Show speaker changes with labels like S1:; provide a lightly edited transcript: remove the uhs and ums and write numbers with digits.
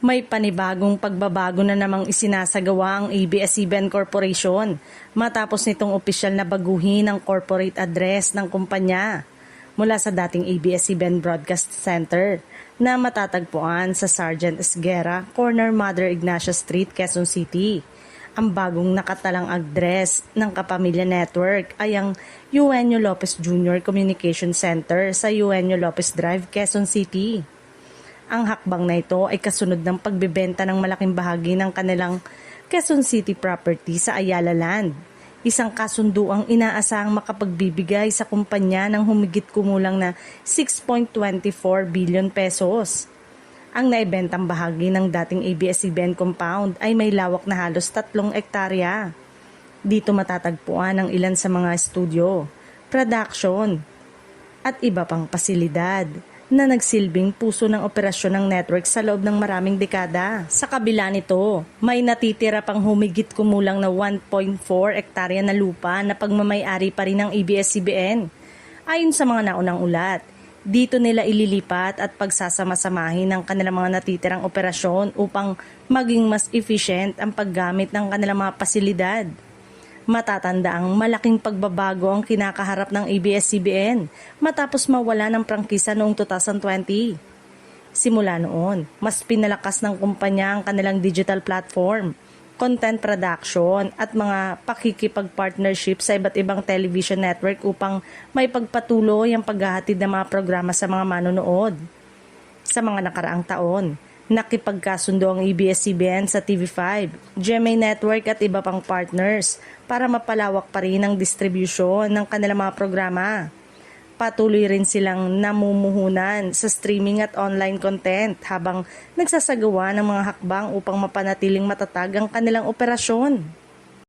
S1: May panibagong pagbabago na namang isinasagawa ang ABS-CBN Corporation matapos nitong opisyal na baguhin ang corporate address ng kumpanya mula sa dating ABS-CBN Broadcast Center na matatagpuan sa Sergeant Esguerra, corner Mother Ignacia Street, Quezon City. Ang bagong nakatalang address ng Kapamilya Network ay ang Eugenio Lopez Jr. Communication Center sa Eugenio Lopez Drive, Quezon City. Ang hakbang na ito ay kasunod ng pagbebenta ng malaking bahagi ng kanilang Quezon City property sa Ayala Land. Isang kasunduang inaasahang makapagbibigay sa kumpanya ng humigit kumulang na 6.24 billion pesos. Ang naibentang bahagi ng dating ABS-CBN compound ay may lawak na halos 3 ektarya. Dito matatagpuan ang ilan sa mga studio, production, at iba pang pasilidad na nagsilbing puso ng operasyon ng network sa loob ng maraming dekada. Sa kabila nito, may natitira pang humigit kumulang na 1.4 ektarya na lupa na pagmamay-ari pa rin ng ABS-CBN. Ayon sa mga naunang ulat, dito nila ililipat at pagsasama-samahin ng kanilang mga natitirang operasyon upang maging mas efficient ang paggamit ng kanilang mga pasilidad. Matatanda ang malaking pagbabago ang kinakaharap ng ABS-CBN matapos mawala ng prangkisa noong 2020. Simula noon, mas pinalakas ng kumpanya ang kanilang digital platform, content production at mga pakikipag-partnership sa iba't ibang television network upang may pagpatuloy ang paghahatid ng mga programa sa mga manonood. Sa mga nakaraang taon, nakipagkasundo ang ABS-CBN sa TV5, GMA Network at iba pang partners para mapalawak pa rin ang distribution ng kanilang mga programa. Patuloy rin silang namumuhunan sa streaming at online content habang nagsasagawa ng mga hakbang upang mapanatiling matatag ang kanilang operasyon.